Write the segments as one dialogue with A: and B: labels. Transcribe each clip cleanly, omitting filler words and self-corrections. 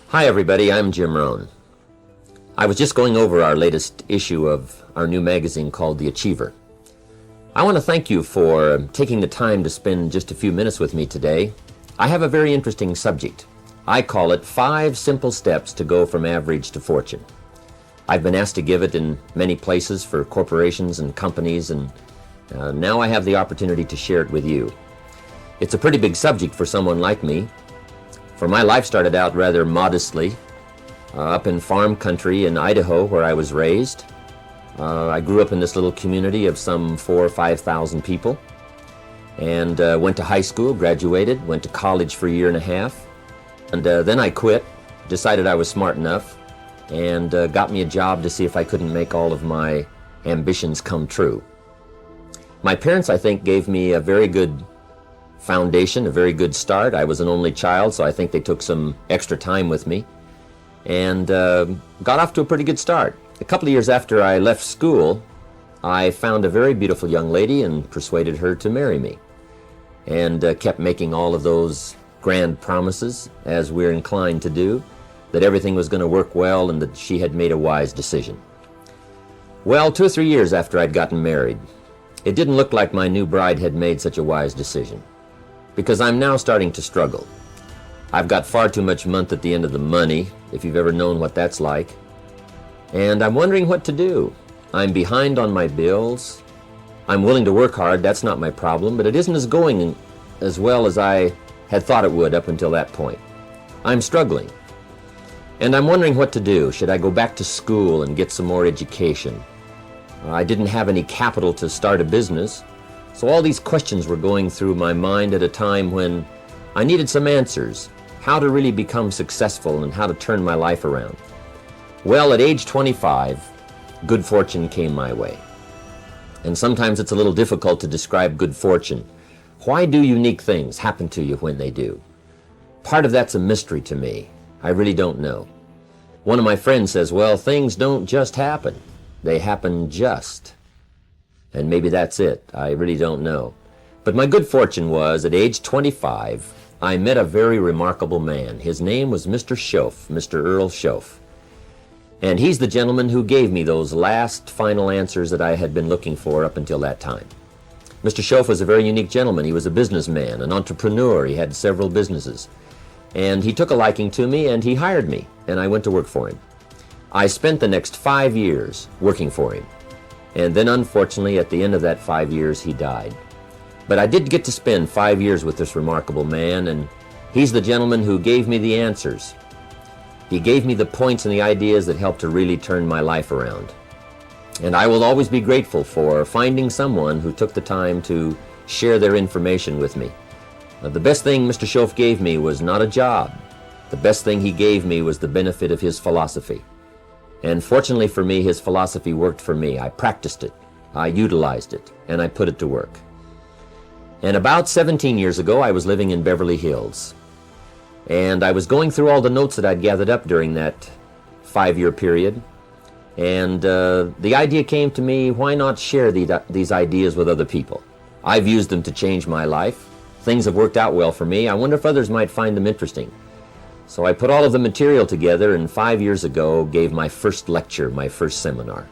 A: Hi everybody, I'm Jim Rohn. I was just going over our latest issue of our new magazine called The Achiever. I want to thank you for taking the time to spend just a few minutes with me today. I have a very interesting subject. I call it 5 Simple Steps to Go from Average to Fortune. I've been asked to give it in many places for corporations and companies, and now I have the opportunity to share it with you. It's a pretty big subject for someone like me. For my life started out rather modestly, up in farm country in Idaho where I was raised. I grew up in this little community of some 4,000 or 5,000 people, and went to high school, graduated, went to college for a year and a half, and then I quit, decided I was smart enough, and got me a job to see if I couldn't make all of my ambitions come true. My parents, I think, gave me a very good foundation, a very good start. I was an only child, so I think they took some extra time with me and got off to a pretty good start. A couple of years after I left school, I found a very beautiful young lady and persuaded her to marry me, and kept making all of those grand promises, as we're inclined to do, that everything was going to work well and that she had made a wise decision. Well, 2 or 3 years after I'd gotten married, it didn't look like my new bride had made such a wise decision, because I'm now starting to struggle. I've got far too much month at the end of the money, if you've ever known what that's like, and I'm wondering what to do. I'm behind on my bills. I'm willing to work hard, that's not my problem, but it isn't going as well as I had thought it would up until that point. I'm struggling, and I'm wondering what to do. Should I go back to school and get some more education? I didn't have any capital to start a business, so all these questions were going through my mind at a time when I needed some answers, how to really become successful and how to turn my life around. Well, at age 25, good fortune came my way. And sometimes it's a little difficult to describe good fortune. Why do unique things happen to you when they do? Part of that's a mystery to me. I really don't know. One of my friends says, well, things don't just happen. They happen just. And maybe that's it. I really don't know. But my good fortune was, at age 25, I met a very remarkable man. His name was Mr. Schoaf, Mr. Earl Schoaf. And he's the gentleman who gave me those last final answers that I had been looking for up until that time. Mr. Schoaf was a very unique gentleman. He was a businessman, an entrepreneur. He had several businesses. And he took a liking to me, and he hired me, and I went to work for him. I spent the next 5 years working for him. And then, unfortunately, at the end of that 5 years, he died. But I did get to spend 5 years with this remarkable man, and he's the gentleman who gave me the answers. He gave me the points and the ideas that helped to really turn my life around. And I will always be grateful for finding someone who took the time to share their information with me. The best thing Mr. Schoaf gave me was not a job. The best thing he gave me was the benefit of his philosophy. And fortunately for me, his philosophy worked for me. I practiced it, I utilized it, and I put it to work. And about 17 years ago, I was living in Beverly Hills. And I was going through all the notes that I'd gathered up during that 5-year period. And the idea came to me, why not share these ideas with other people? I've used them to change my life. Things have worked out well for me. I wonder if others might find them interesting. So I put all of the material together, and 5 years ago gave my first lecture, my first seminar.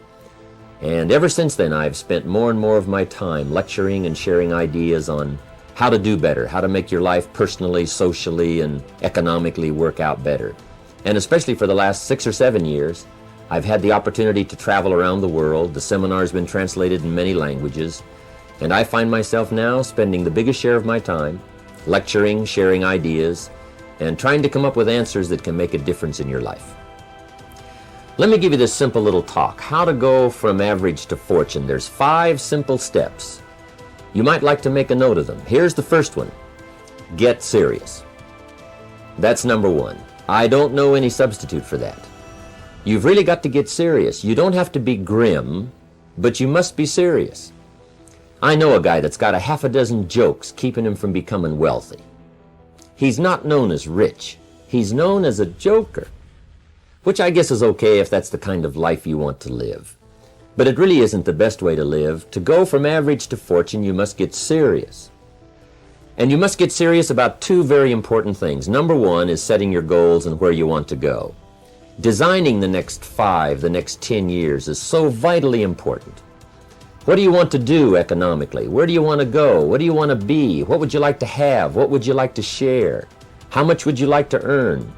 A: And ever since then, I've spent more and more of my time lecturing and sharing ideas on how to do better, how to make your life personally, socially, and economically work out better. And especially for the last 6 or 7 years, I've had the opportunity to travel around the world. The seminar's been translated in many languages, and I find myself now spending the biggest share of my time lecturing, sharing ideas, and trying to come up with answers that can make a difference in your life. Let me give you this simple little talk, how to go from average to fortune. There's 5 simple steps. You might like to make a note of them. Here's the first one. Get serious. That's number 1. I don't know any substitute for that. You've really got to get serious. You don't have to be grim, but you must be serious. I know a guy that's got a half a dozen jokes keeping him from becoming wealthy. He's not known as rich. He's known as a joker, which I guess is okay if that's the kind of life you want to live. But it really isn't the best way to live. To go from average to fortune, you must get serious. And you must get serious about two very important things. Number one is setting your goals and where you want to go. Designing the next 5, the next 10 years is so vitally important. What do you want to do economically? Where do you want to go? What do you want to be? What would you like to have? What would you like to share? How much would you like to earn?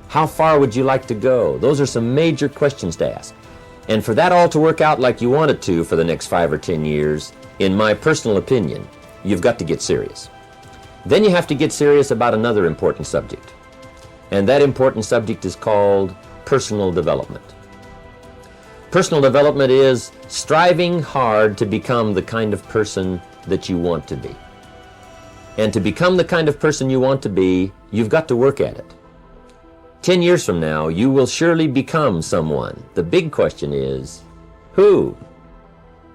A: How far would you like to go? Those are some major questions to ask. And for that all to work out like you want it to for the next 5 or 10 years, in my personal opinion, you've got to get serious. Then you have to get serious about another important subject. And that important subject is called personal development. Personal development is striving hard to become the kind of person that you want to be. And to become the kind of person you want to be, you've got to work at it. 10 years from now, you will surely become someone. The big question is, who?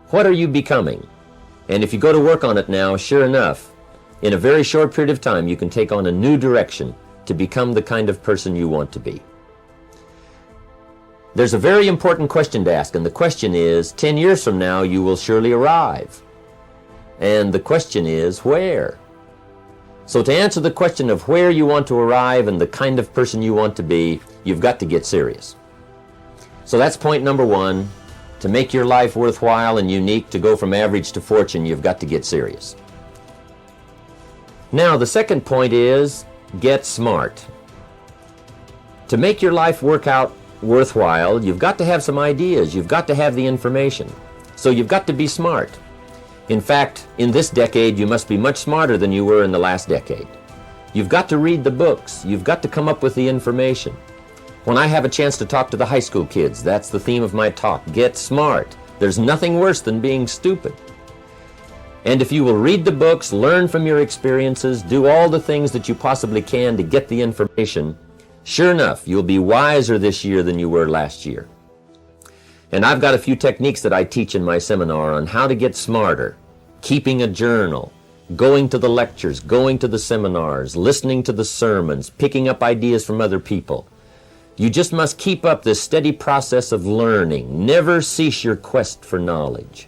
A: What are you becoming? And if you go to work on it now, sure enough, in a very short period of time, you can take on a new direction to become the kind of person you want to be. There's a very important question to ask, and the question is, 10 years from now, you will surely arrive. And the question is, where? So to answer the question of where you want to arrive and the kind of person you want to be, you've got to get serious. So that's point number one. To make your life worthwhile and unique, to go from average to fortune, you've got to get serious. Now, the second point is, get smart. To make your life work out worthwhile, you've got to have some ideas. You've got to have the information. So you've got to be smart. In fact, in this decade, you must be much smarter than you were in the last decade. You've got to read the books. You've got to come up with the information. When I have a chance to talk to the high school kids, that's the theme of my talk. Get smart. There's nothing worse than being stupid. And if you will read the books, learn from your experiences, do all the things that you possibly can to get the information, sure enough, you'll be wiser this year than you were last year. And I've got a few techniques that I teach in my seminar on how to get smarter, keeping a journal, going to the lectures, going to the seminars, listening to the sermons, picking up ideas from other people. You just must keep up this steady process of learning. Never cease your quest for knowledge.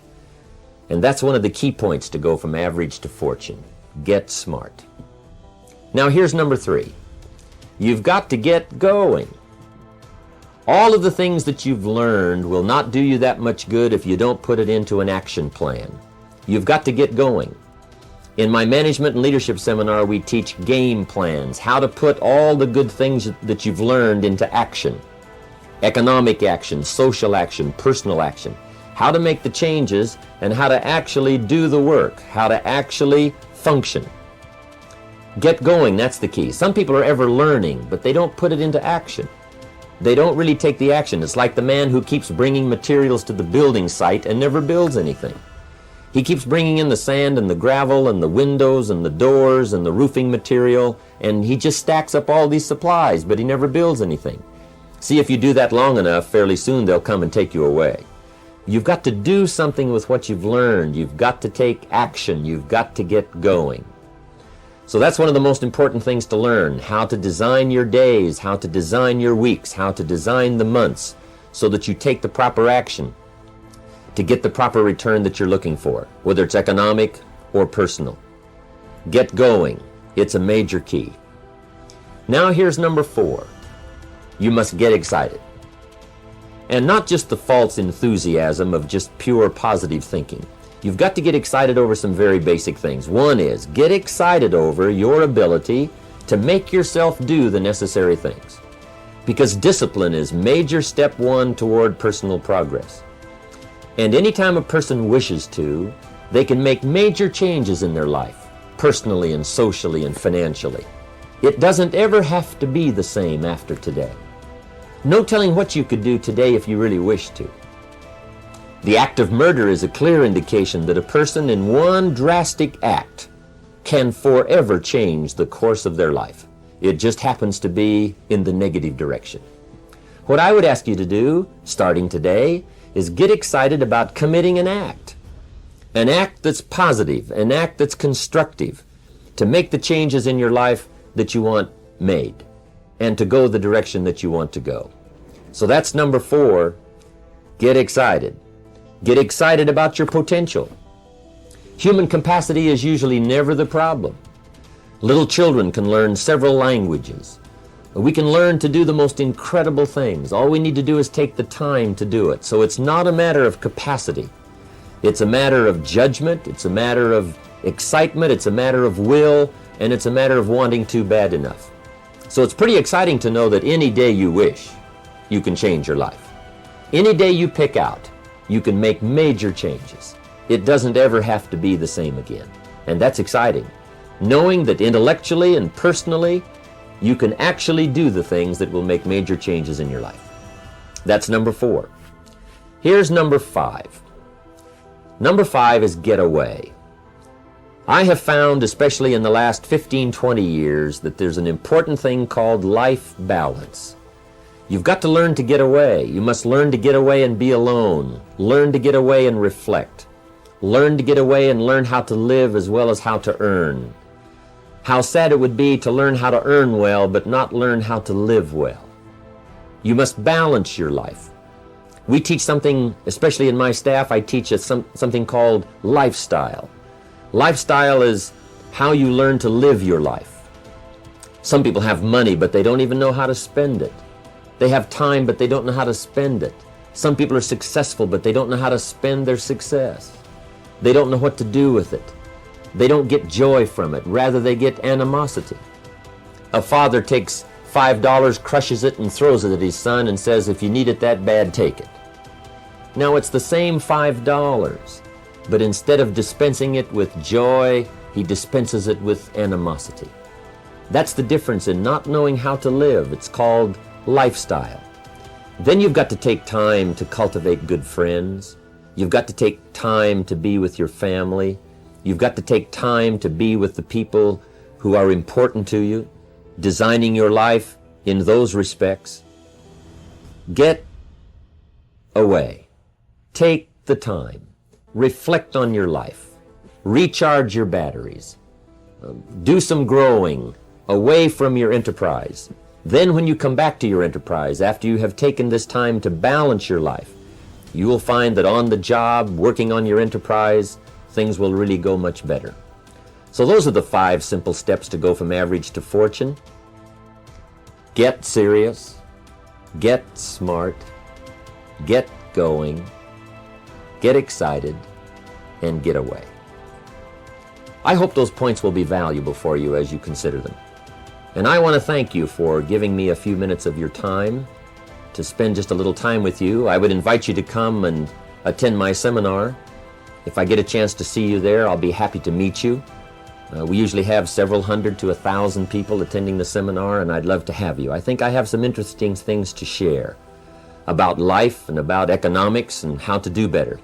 A: And that's one of the key points to go from average to fortune. Get smart. Now here's number 3. You've got to get going. All of the things that you've learned will not do you that much good if you don't put it into an action plan. You've got to get going. In my management and leadership seminar, we teach game plans, how to put all the good things that you've learned into action. Economic action, social action, personal action. How to make the changes and how to actually do the work, how to actually function. Get going, that's the key. Some people are ever learning, but they don't put it into action. They don't really take the action. It's like the man who keeps bringing materials to the building site and never builds anything. He keeps bringing in the sand and the gravel and the windows and the doors and the roofing material, and he just stacks up all these supplies, but he never builds anything. See, if you do that long enough, fairly soon they'll come and take you away. You've got to do something with what you've learned. You've got to take action. You've got to get going. So that's one of the most important things to learn, how to design your days, how to design your weeks, how to design the months, so that you take the proper action to get the proper return that you're looking for, whether it's economic or personal. Get going. It's a major key. Now here's number 4. You must get excited. And not just the false enthusiasm of just pure positive thinking. You've got to get excited over some very basic things. One is, get excited over your ability to make yourself do the necessary things. Because discipline is major step 1 toward personal progress. And anytime a person wishes to, they can make major changes in their life, personally and socially and financially. It doesn't ever have to be the same after today. No telling what you could do today if you really wish to. The act of murder is a clear indication that a person in one drastic act can forever change the course of their life. It just happens to be in the negative direction. What I would ask you to do, starting today, is get excited about committing an act that's positive, an act that's constructive, to make the changes in your life that you want made, and to go the direction that you want to go. So that's number 4, get excited. Get excited about your potential. Human capacity is usually never the problem. Little children can learn several languages. We can learn to do the most incredible things. All we need to do is take the time to do it. So it's not a matter of capacity. It's a matter of judgment. It's a matter of excitement. It's a matter of will. And it's a matter of wanting to bad enough. So it's pretty exciting to know that any day you wish, you can change your life. Any day you pick out, you can make major changes. It doesn't ever have to be the same again. And that's exciting. Knowing that intellectually and personally, you can actually do the things that will make major changes in your life. That's number 4. Here's number 5. Number 5 is get away. I have found, especially in the last 15, 20 years, that there's an important thing called life balance. You've got to learn to get away. You must learn to get away and be alone. Learn to get away and reflect. Learn to get away and learn how to live as well as how to earn. How sad it would be to learn how to earn well, but not learn how to live well. You must balance your life. We teach something, especially in my staff, I teach something called lifestyle. Lifestyle is how you learn to live your life. Some people have money, but they don't even know how to spend it. They have time, but they don't know how to spend it. Some people are successful, but they don't know how to spend their success. They don't know what to do with it. They don't get joy from it. Rather, they get animosity. A father takes $5, crushes it, and throws it at his son and says, if you need it that bad, take it. Now, it's the same $5, but instead of dispensing it with joy, he dispenses it with animosity. That's the difference in not knowing how to live. It's called lifestyle. Then you've got to take time to cultivate good friends. You've got to take time to be with your family. You've got to take time to be with the people who are important to you, designing your life in those respects. Get away. Take the time. Reflect on your life. Recharge your batteries. Do some growing away from your enterprise. Then when you come back to your enterprise, after you have taken this time to balance your life, you will find that on the job, working on your enterprise, things will really go much better. So those are the 5 simple steps to go from average to fortune. Get serious, get smart, get going, get excited, and get away. I hope those points will be valuable for you as you consider them. And I want to thank you for giving me a few minutes of your time to spend just a little time with you. I would invite you to come and attend my seminar. If I get a chance to see you there, I'll be happy to meet you. We usually have several hundred to 1,000 people attending the seminar, and I'd love to have you. I think I have some interesting things to share about life and about economics and how to do better.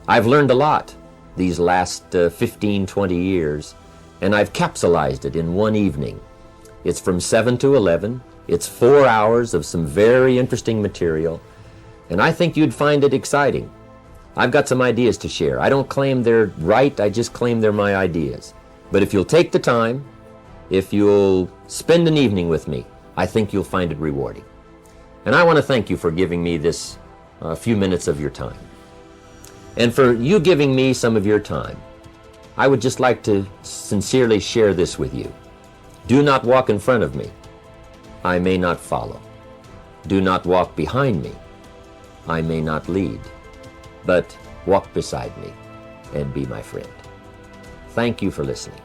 A: I've learned a lot these last 15, 20 years, and I've capsulized it in one evening. It's from 7 to 11. It's 4 hours of some very interesting material, and I think you'd find it exciting. I've got some ideas to share. I don't claim they're right, I just claim they're my ideas. But if you'll take the time, if you'll spend an evening with me, I think you'll find it rewarding. And I want to thank you for giving me this few minutes of your time. And for you giving me some of your time, I would just like to sincerely share this with you. Do not walk in front of me. I may not follow. Do not walk behind me. I may not lead. But walk beside me and be my friend. Thank you for listening.